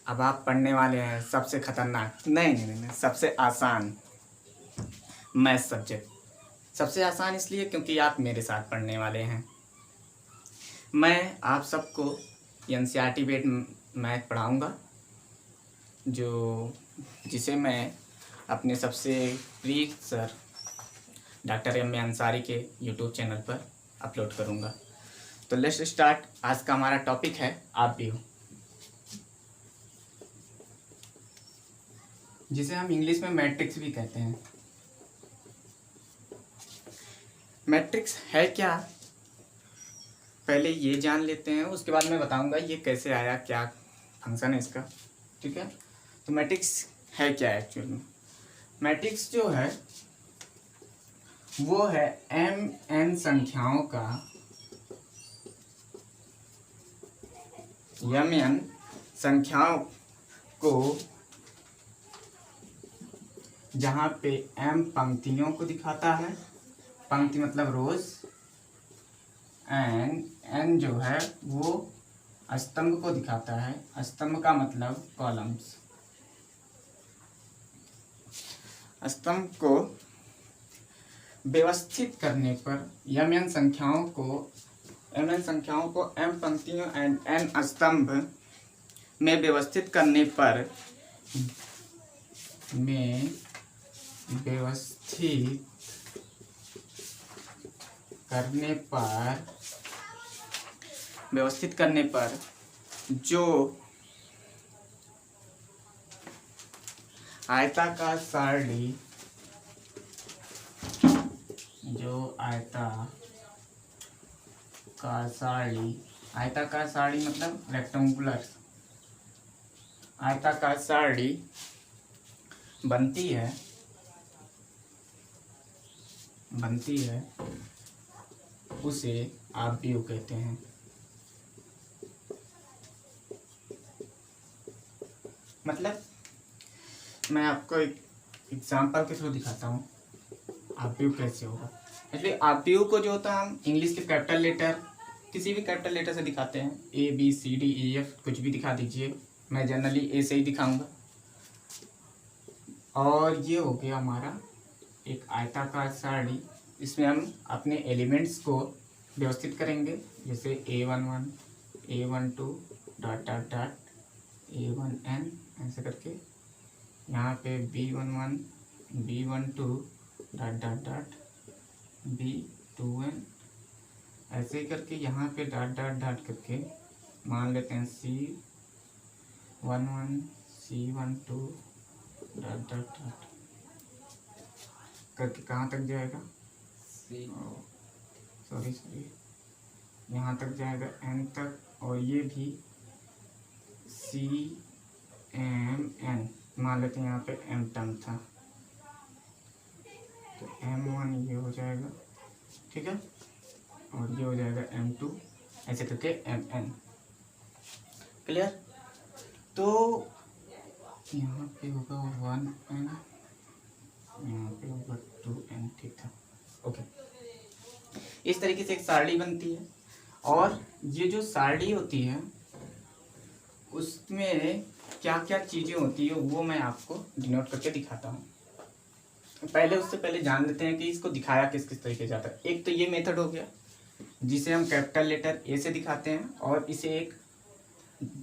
अब आप पढ़ने वाले हैं सबसे खतरनाक, नहीं, सबसे आसान मैथ सब्जेक्ट। सबसे आसान इसलिए क्योंकि आप मेरे साथ पढ़ने वाले हैं। मैं आप सबको एनसीईआरटी बेस्ड मैथ पढ़ाऊँगा, जिसे मैं अपने सबसे प्रिय sir doctor M A Ansari के यूट्यूब चैनल पर अपलोड करूँगा। तो लेट्स स्टार्ट। आज का हमारा टॉपिक है आप भी हो, जिसे हम इंग्लिश में मैट्रिक्स भी कहते हैं। मैट्रिक्स है क्या, पहले ये जान लेते हैं, उसके बाद मैं बताऊंगा ये कैसे आया, क्या फंक्शन है इसका। ठीक है, तो मैट्रिक्स है क्या एक्चुअल में। मैट्रिक्स जो है वो है mn संख्याओं का, mn संख्याओं को जहाँ पे m पंक्तियों को दिखाता है, पंक्ति मतलब रोज, एंड n जो है वो स्तंभ को दिखाता है, स्तंभ का मतलब कॉलम्स। स्तंभ को व्यवस्थित करने पर mn संख्याओं को m पंक्तियों एंड n स्तंभ में व्यवस्थित करने पर जो आयताकार सारणी मतलब रेक्टेंगुलर आयताकार सारणी बनती है उसे आप व्यू कहते हैं। मतलब मैं आपको एक एग्जांपल के थ्रू दिखाता हूँ आप व्यू कैसे होगा। इसलिए आप व्यू को जो होता है हम इंग्लिश के कैपिटल लेटर, किसी भी कैपिटल लेटर से दिखाते हैं, ABCDEF कुछ भी दिखा दीजिए, मैं जनरली ए से ही दिखाऊंगा। और ये हो गया हमारा एक आयताकार सारणी, इसमें हम अपने एलिमेंट्स को व्यवस्थित करेंगे, जैसे A11 A12 dot dot dot A1N ऐसे करके, यहाँ पे B11 B12 dot dot dot B2N ऐसे ही करके, यहाँ पे डॉट डॉट डॉट करके मान लेते हैं C11 C12 dot dot dot करके कहाँ तक जाएगा, सॉरी यहाँ तक जाएगा N तक, और ये भी CMN मान लेते हैं, यहाँ पे M टर्म था तो M1 ये हो जाएगा, ठीक है, और ये हो जाएगा M2 ऐसे करके MN। क्लियर। तो यहाँ पे होगा 1N, यहाँ पे होगा 2N, ठीक था, ओके। इस तरीके से एक सारणी बनती है, और ये जो सारणी होती है उसमें क्या क्या चीज़ें होती है वो मैं आपको डिनोट करके दिखाता हूँ। उससे पहले जान लेते हैं कि इसको दिखाया किस किस तरीके से जाता है। एक तो ये मेथड हो गया जिसे हम कैपिटल लेटर A से दिखाते हैं, और इसे एक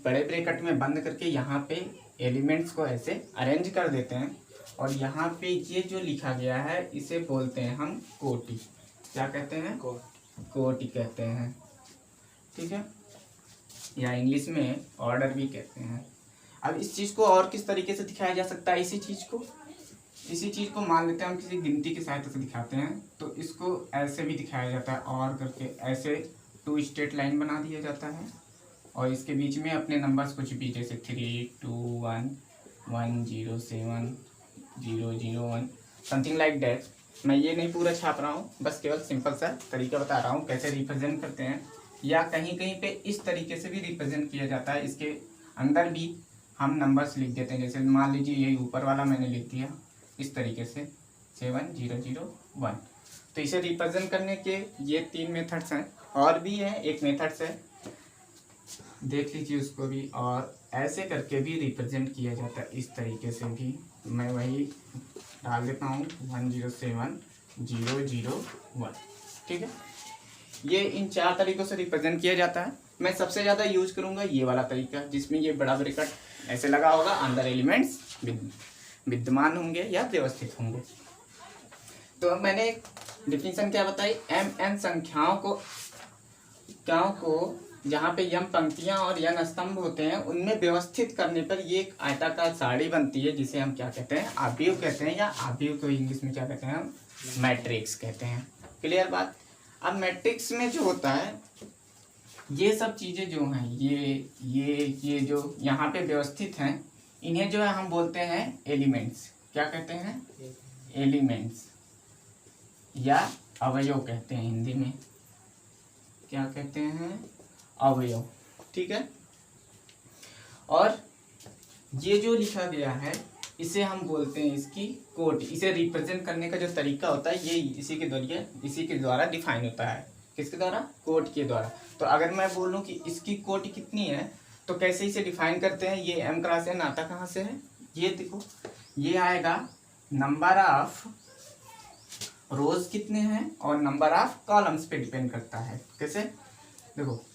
बड़े ब्रैकेट में बंद करके यहाँ पे एलिमेंट्स को ऐसे अरेंज कर देते हैं, और यहाँ पे ये जो लिखा गया है इसे बोलते हैं हम कोटि। क्या कहते हैं, कोटि कहते हैं, ठीक है, या इंग्लिश में ऑर्डर भी कहते हैं। अब इस चीज़ को और किस तरीके से दिखाया जा सकता है, इसी चीज़ को मान लेते हैं हम किसी गिनती की सहायता से दिखाते हैं, तो इसको ऐसे भी दिखाया जाता है, और करके ऐसे 2 स्ट्रेट लाइन बना दिया जाता है, और इसके बीच में अपने नंबर्स कुछ भी, जैसे 3 2 1 1 0 7 0 0 1 समथिंग लाइक डैट। मैं ये नहीं पूरा छाप रहा हूँ, बस केवल सिंपल सा तरीका बता रहा हूँ कैसे रिप्रेजेंट करते हैं, या कहीं कहीं पे इस तरीके से भी रिप्रेजेंट किया जाता है। इसके अंदर भी हम नंबर्स लिख देते हैं, जैसे मान लीजिए यही ऊपर वाला मैंने लिख दिया इस तरीके से 7 0 0 1। तो इसे रिप्रेजेंट करने के ये 3 मेथड्स हैं, और भी है एक मेथड्स है देख लीजिए उसको भी। और ऐसे करके भी रिप्रेजेंट किया जाता है, इस तरीके से भी। मैं वही डाल देता हूँ 107001, ठीक है। ये इन 4 तरीक़ों से रिप्रेजेंट किया जाता है। मैं सबसे ज़्यादा यूज करूँगा ये वाला तरीका, जिसमें ये बड़ा ब्रैकेट ऐसे लगा होगा, अंदर एलिमेंट्स विद्यमान होंगे या व्यवस्थित होंगे। तो अब मैंने डिफिनीशन क्या बताई, mn संख्याओं को जहाँ पे यम पंक्तियाँ और यन स्तंभ होते हैं उनमें व्यवस्थित करने पर ये एक आयताकार सारणी बनती है, जिसे हम क्या कहते हैं, आव्यूह कहते हैं, या आव्यूह को इंग्लिश में क्या कहते हैं हम, मैट्रिक्स कहते हैं। क्लियर बात। अब मैट्रिक्स में जो होता है, ये सब चीज़ें जो हैं, ये जो यहाँ पे व्यवस्थित हैं, इन्हें जो है हम बोलते हैं एलिमेंट्स। क्या कहते हैं, एलिमेंट्स, या अवयव कहते हैं हिंदी में। क्या कहते हैं, अवयव, ठीक है। और ये जो लिखा गया है इसे हम बोलते हैं इसकी कोटि। इसे रिप्रेजेंट करने का जो तरीका होता है ये इसी के द्वारा डिफाइन होता है। किसके द्वारा, कोटि के द्वारा। तो अगर मैं बोलूं कि इसकी कोटि कितनी है तो कैसे इसे डिफाइन करते हैं, ये m क्रॉस n आता कहाँ से है, ये देखो, ये आएगा नंबर ऑफ रोज कितने हैं और नंबर ऑफ कॉलम्स पे डिपेंड करता है। कैसे, देखो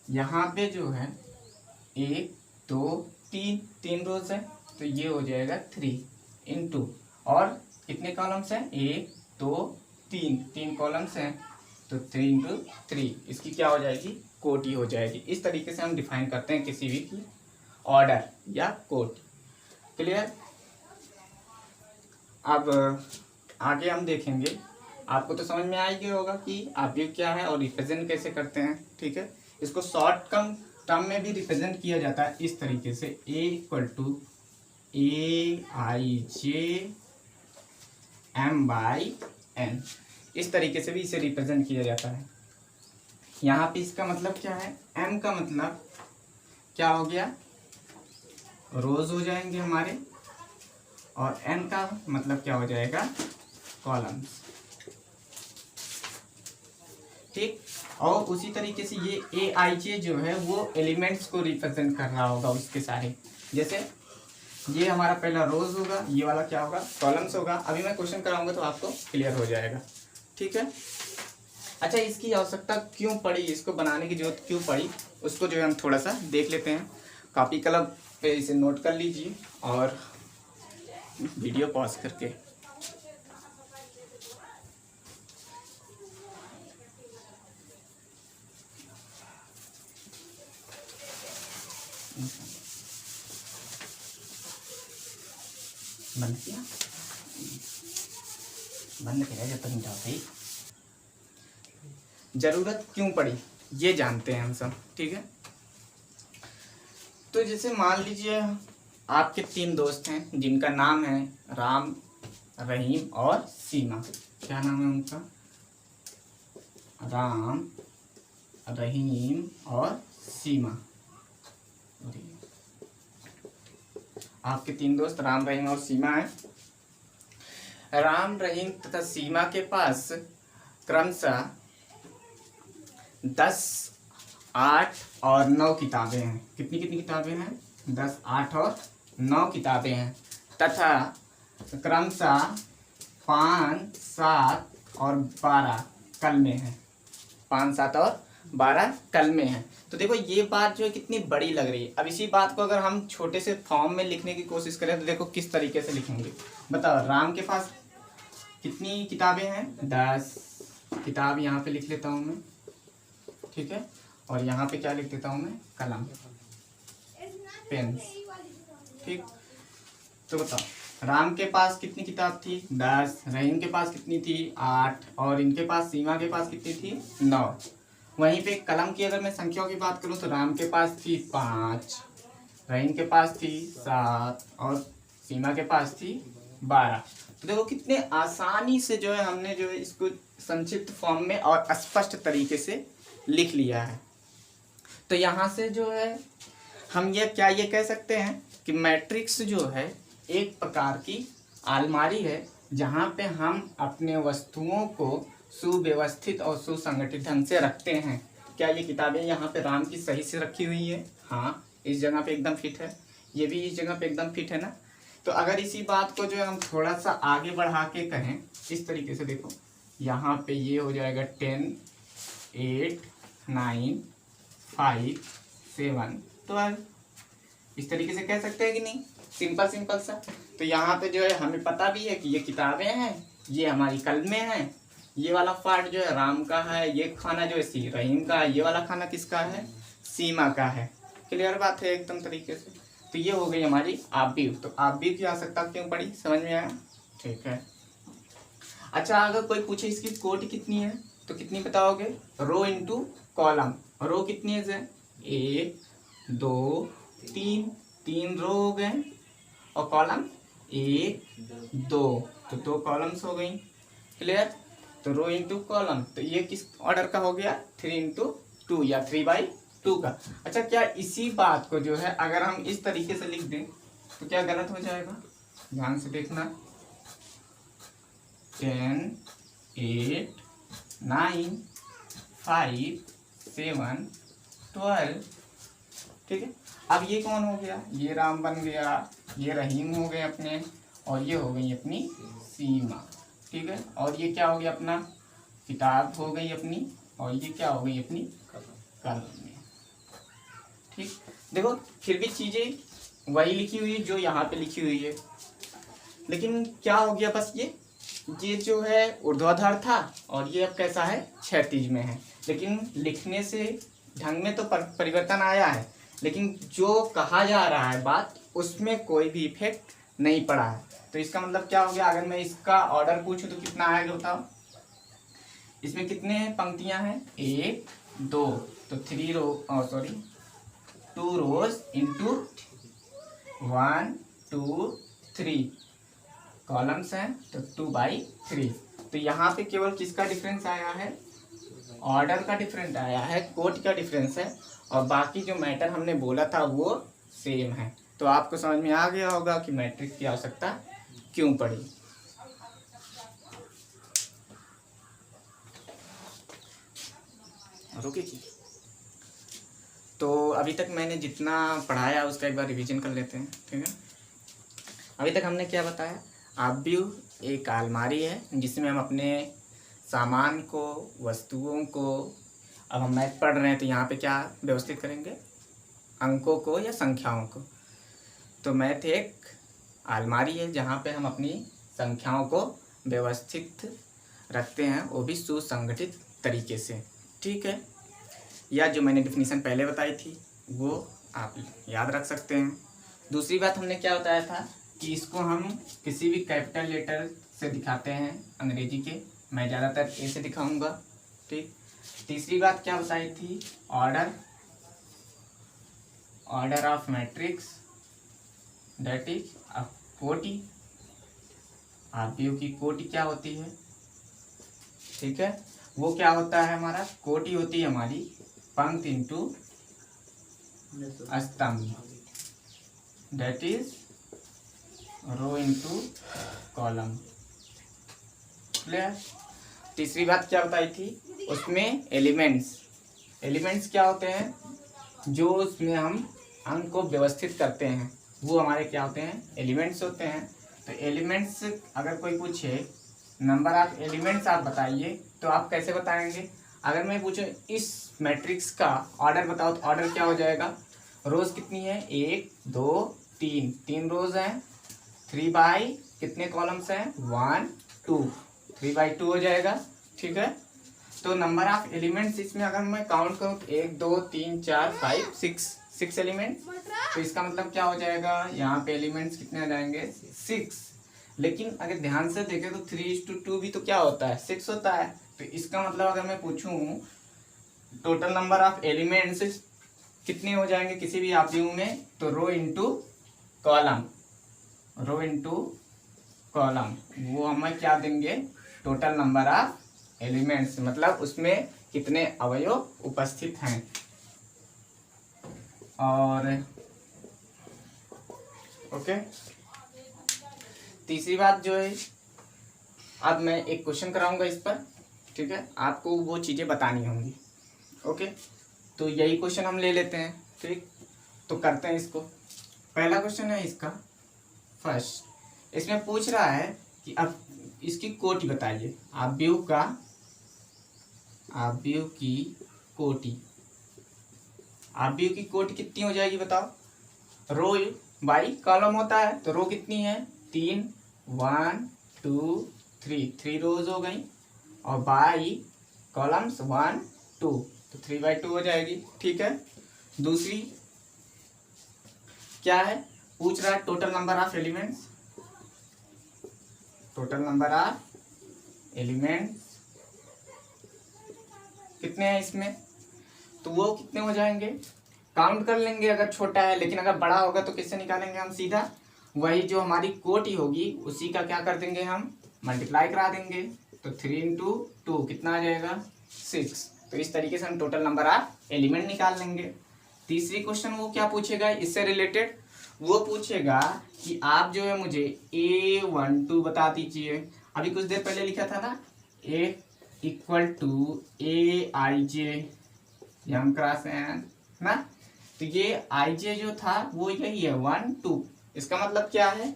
यहाँ पे जो है 1 2 3 रोज है, तो ये हो जाएगा 3 इंटू, और कितने कॉलम्स हैं, 1 2 3 कॉलम्स हैं, तो 3 इंटू 3, इसकी क्या हो जाएगी, कोटि हो जाएगी। इस तरीके से हम डिफाइन करते हैं किसी भी की ऑर्डर या कोटि। क्लियर। अब आगे हम देखेंगे, आपको तो समझ में आ ही गया होगा कि आव्यूह क्या है और रिप्रेजेंट कैसे करते हैं, ठीक है। इसको शॉर्ट कम टर्म में भी रिप्रेजेंट किया जाता है इस तरीके से, A = AIJM/N, इस तरीके से भी इसे रिप्रेजेंट किया जाता है। यहाँ पे इसका मतलब क्या है, M का मतलब क्या हो गया, रोज हो जाएंगे हमारे, और N का मतलब क्या हो जाएगा, कॉलम्स, ठीक। और उसी तरीके से ये AIJ जो है वो एलिमेंट्स को रिप्रेजेंट कर रहा होगा उसके सारे। जैसे ये हमारा पहला रोज होगा, ये वाला क्या होगा, कॉलम्स होगा। अभी मैं क्वेश्चन कराऊंगा तो आपको क्लियर हो जाएगा, ठीक है। अच्छा, इसकी आवश्यकता क्यों पड़ी, इसको बनाने की जरूरत क्यों पड़ी, उसको जो है हम थोड़ा सा देख लेते हैं। कॉपी कलम पे इसे नोट कर लीजिए और वीडियो पॉज करके। बंद किया, बंद किया जब तक नहीं जाते। जरूरत क्यों पड़ी ये जानते हैं हम सब, ठीक है। तो जैसे मान लीजिए आपके 3 दोस्त हैं जिनका नाम है राम, रहीम और सीमा। क्या नाम है उनका, राम, रहीम और सीमा। आपके 3 दोस्त राम, रहीम और सीमा हैं। राम, रहीम तथा सीमा के पास क्रमशः 10, 8 और 9 किताबें हैं। कितनी किताबें हैं, 10, 8 और 9 किताबें हैं, तथा क्रमशः 5, 7 और 12 कलमें हैं। 5, 7 और 12 कलमें हैं। तो देखो ये बात जो है कितनी बड़ी लग रही है। अब इसी बात को अगर हम छोटे से फॉर्म में लिखने की कोशिश करें तो देखो किस तरीके से लिखेंगे। बताओ, राम के पास कितनी किताबें हैं, 10 किताब यहाँ पे लिख लेता हूँ मैं, ठीक है। और यहाँ पे क्या लिख देता हूँ मैं, कलम, पेन, ठीक। तो बताओ, राम के पास कितनी किताब थी, 10, रहीम के पास कितनी थी, 8, और इनके पास, सीमा के पास कितनी थी, 9। वहीं पे कलम की अगर मैं संख्याओं की बात करूँ तो राम के पास थी 5, रहीम के पास थी 7 और सीमा के पास थी 12। तो देखो कितने आसानी से जो है हमने जो है इसको संक्षिप्त फॉर्म में और स्पष्ट तरीके से लिख लिया है। तो यहाँ से जो है हम ये कह सकते हैं कि मैट्रिक्स जो है एक प्रकार की अलमारी है, जहाँ पे हम अपने वस्तुओं को सुव्यवस्थित और सुसंगठित ढंग से रखते हैं। क्या ये किताबें यहाँ पे राम की सही से रखी हुई है, हाँ इस जगह पे एकदम फिट है, ये भी इस जगह पे एकदम फिट है ना। तो अगर इसी बात को जो है हम थोड़ा सा आगे बढ़ा के कहें इस तरीके से, देखो यहाँ पे ये हो जाएगा 10, 8, 9, 5, 7, 12, इस तरीके से कह सकते हैं कि नहीं, सिंपल सिंपल सा। तो यहाँ पे जो है हमें पता भी है कि ये किताबें हैं, ये हमारी कलमें हैं, ये वाला पार्ट जो है राम का है, ये खाना जो है रहीम का है, ये वाला खाना किसका है, सीमा का है। क्लियर बात है एकदम तरीके से। तो ये हो गई हमारी आबिर। तो आबिर की आवश्यकता क्यों पड़ी, समझ में आया, ठीक है। अच्छा अगर कोई पूछे इसकी कोटि कितनी है तो कितनी बताओगे, रो इंटू कॉलम। रो कितनी है, 1 2 3, 3 रो हो गए, और कॉलम 1 2, तो 2 कॉलम्स हो गई। क्लियर। तो रो इंटू कॉलम, तो ये किस ऑर्डर का हो गया, 3x2 या 3/2 का। अच्छा क्या इसी बात को जो है अगर हम इस तरीके से लिख दें तो क्या गलत हो जाएगा, ध्यान से देखना। 10, 8, 9, 5, 7, 12, ठीक है। अब ये कौन हो गया, ये राम बन गया, ये रहीम हो गए अपने, और ये हो गई अपनी सीमा, ठीक है। और ये क्या हो गया अपना किताब हो गई अपनी, और ये क्या हो गई अपनी कलम में, ठीक। देखो फिर भी चीजें वही लिखी हुई है जो यहाँ पे लिखी हुई है, लेकिन क्या हो गया बस ये जो है ऊर्ध्वाधर था और ये अब कैसा है, क्षैतिज में है। लेकिन लिखने से ढंग में तो परिवर्तन आया है, लेकिन जो कहा जा रहा है बात उसमें कोई भी इफेक्ट नहीं पड़ा है। तो इसका मतलब क्या हो गया, अगर मैं इसका ऑर्डर पूछूं तो कितना आएगा बताओ, इसमें कितने पंक्तियां हैं, 1 2, तो 2 रोज इंटू 1 2 3 कॉलम्स हैं, तो 2/3। तो यहाँ पे केवल किसका डिफरेंस आया है, ऑर्डर का डिफरेंस आया है, कोट का डिफरेंस है, और बाकी जो मैटर हमने बोला था वो सेम है। तो आपको समझ में आ गया होगा कि मैट्रिक्स की आवश्यकता क्यों पड़ी। रुकिए, तो अभी तक मैंने जितना पढ़ाया उसका एक बार रिवीजन कर लेते हैं, ठीक है। अभी तक हमने क्या बताया, आब्यू एक अलमारी है जिसमें हम अपने सामान को, वस्तुओं को, अब हम मैथ पढ़ रहे हैं तो यहाँ पे क्या व्यवस्थित करेंगे, अंकों को या संख्याओं को। तो मैथ एक अलमारी है जहाँ पे हम अपनी संख्याओं को व्यवस्थित रखते हैं, वो भी सुसंगठित तरीके से, ठीक है। या जो मैंने डिफिनीशन पहले बताई थी वो आप याद रख सकते हैं। दूसरी बात हमने क्या बताया था कि इसको हम किसी भी कैपिटल लेटर से दिखाते हैं अंग्रेजी के, मैं ज़्यादातर ए से दिखाऊंगा, ठीक। तीसरी बात क्या बताई थी, order of matrix that is कोटि, आब्यू की कोटि क्या होती है, ठीक है। वो क्या होता है हमारा, कोटि होती है हमारी पंक्ति इंटू स्तंभ, that is row into column, clear. तीसरी बात क्या बताई थी, उसमें एलिमेंट्स क्या होते हैं, जो उसमें हम अंक को व्यवस्थित करते हैं वो हमारे क्या होते हैं, एलिमेंट्स होते हैं। तो एलिमेंट्स अगर कोई पूछे नंबर ऑफ एलिमेंट्स आप बताइए तो आप कैसे बताएंगे, अगर मैं पूछूं इस मैट्रिक्स का ऑर्डर बताओ तो ऑर्डर क्या हो जाएगा, रोज कितनी है, 1 2 3, 3 रोज हैं, 3 बाई कितने कॉलम्स हैं, 1 2, 3/2 हो जाएगा, ठीक है। तो नंबर ऑफ एलिमेंट्स इसमें अगर मैं काउंट करूँ 1 2 3 4 5 6 एलिमेंट्स, तो इसका मतलब क्या हो जाएगा, यहाँ पे एलिमेंट्स कितने आ जाएंगे, 6। लेकिन अगर ध्यान से देखें तो 3:2 भी तो क्या होता है, 6 होता है। तो इसका मतलब अगर मैं पूछूं टोटल नंबर ऑफ एलिमेंट्स कितने हो जाएंगे किसी भी आब्यू में, तो रो इंटू कॉलम वो हमें क्या देंगे, टोटल नंबर ऑफ एलिमेंट्स, मतलब उसमें कितने अवयव उपस्थित हैं। और ओके, तीसरी बात जो है, अब मैं एक क्वेश्चन कराऊंगा इस पर, ठीक है, आपको वो चीज़ें बतानी होंगी, ओके। तो यही क्वेश्चन हम ले लेते हैं, ठीक। तो करते हैं इसको। पहला क्वेश्चन है इसका फर्स्ट, इसमें पूछ रहा है कि अब इसकी कोटि बताइए। आव्यूह की कोटि, आव्यूह की कोटि कितनी हो जाएगी बताओ। रो बाई कॉलम होता है, तो रो कितनी है 3, 1 2 3, 3 रोज हो गई, और बाई कॉलम्स 1 2, तो 3/2 हो जाएगी। ठीक है, दूसरी क्या है, पूछ रहा है total number of elements, total number of elements कितने हैं इसमें, तो वो कितने हो जाएंगे, काउंट कर लेंगे अगर छोटा है, लेकिन अगर बड़ा होगा तो किससे निकालेंगे हम, सीधा वही जो हमारी कोटि होगी उसी का क्या कर देंगे हम, मल्टीप्लाई करा देंगे। तो 3 × 2 कितना आ जाएगा 6। तो इस तरीके से हम टोटल नंबर ऑफ एलिमेंट निकाल लेंगे। तीसरी क्वेश्चन वो क्या पूछेगा इससे रिलेटेड, वो पूछेगा कि आप जो है मुझे A12 बता दीजिए। अभी कुछ देर पहले लिखा था ना A = AIJ M × N ना, तो ये IJ जो था वो यही है 1 2। इसका मतलब क्या है,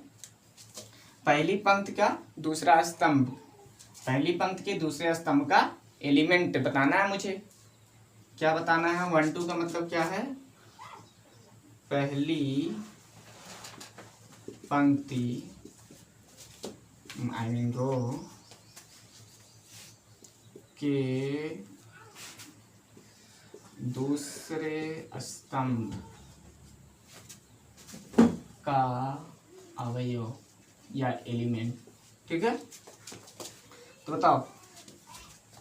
पहली पंक्ति का दूसरा स्तंभ, पहली पंक्ति के दूसरे स्तंभ का एलिमेंट बताना है मुझे। क्या बताना है, 1 2 का मतलब क्या है, पहली पंक्ति रो के दूसरे स्तंभ का अवयव या एलिमेंट। ठीक है, तो बताओ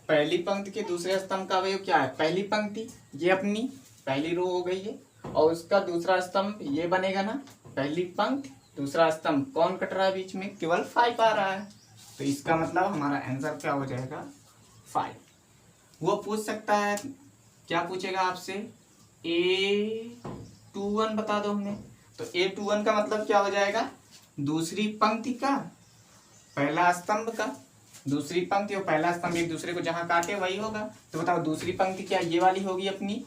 पहली पंक्ति के दूसरे स्तंभ का अवयव क्या है, पहली पंक्ति ये अपनी पहली रो हो गई है, और उसका दूसरा स्तंभ ये बनेगा ना, पहली पंक्ति दूसरा स्तंभ, कौन कट रहा है बीच में, केवल 5 आ रहा है, तो इसका मतलब हमारा आंसर क्या हो जाएगा 5। वो पूछ सकता है, क्या पूछेगा आपसे, A21 बता दो हमें, तो A21 का मतलब क्या हो जाएगा, दूसरी पंक्ति का पहला स्तंभ का, दूसरी पंक्ति और पहला स्तंभ एक दूसरे को जहां काटे वही होगा। तो बताओ दूसरी पंक्ति क्या ये वाली होगी अपनी,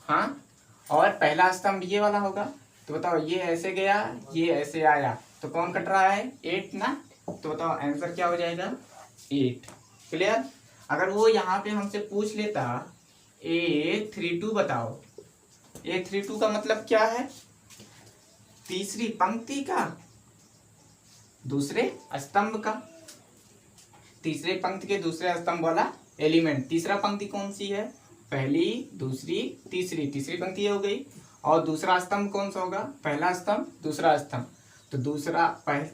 हाँ, और पहला स्तंभ ये वाला होगा। तो बताओ ये ऐसे गया ये ऐसे आया, तो कौन कट रहा है 8 ना, तो बताओ आंसर क्या हो जाएगा 8। क्लियर। अगर वो यहाँ पे हमसे पूछ लेता A32 बताओ, A32 का मतलब क्या है, तीसरी पंक्ति का दूसरे स्तंभ का, तीसरे पंक्ति के दूसरे स्तंभ वाला एलिमेंट। तीसरा पंक्ति कौन सी है, पहली दूसरी तीसरी, तीसरी पंक्ति हो गई, और दूसरा स्तंभ कौन सा होगा, पहला स्तंभ दूसरा स्तंभ, तो दूसरा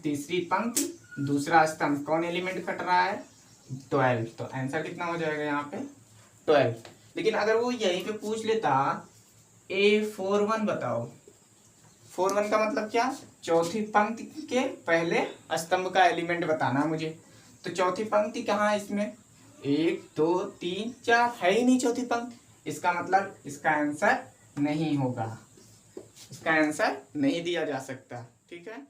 तीसरी पंक्ति दूसरा स्तंभ, कौन एलिमेंट कट रहा है 12। तो आंसर कितना हो जाएगा यहाँ पे 12। लेकिन अगर वो यहीं पे पूछ लेता A41 बताओ, 41 का मतलब क्या, चौथी पंक्ति के पहले स्तंभ का एलिमेंट बताना मुझे। तो चौथी पंक्ति कहाँ है इसमें, 1 2 3 4 है ही नहीं चौथी पंक्ति, इसका मतलब इसका आंसर नहीं होगा, इसका आंसर नहीं दिया जा सकता। ठीक है।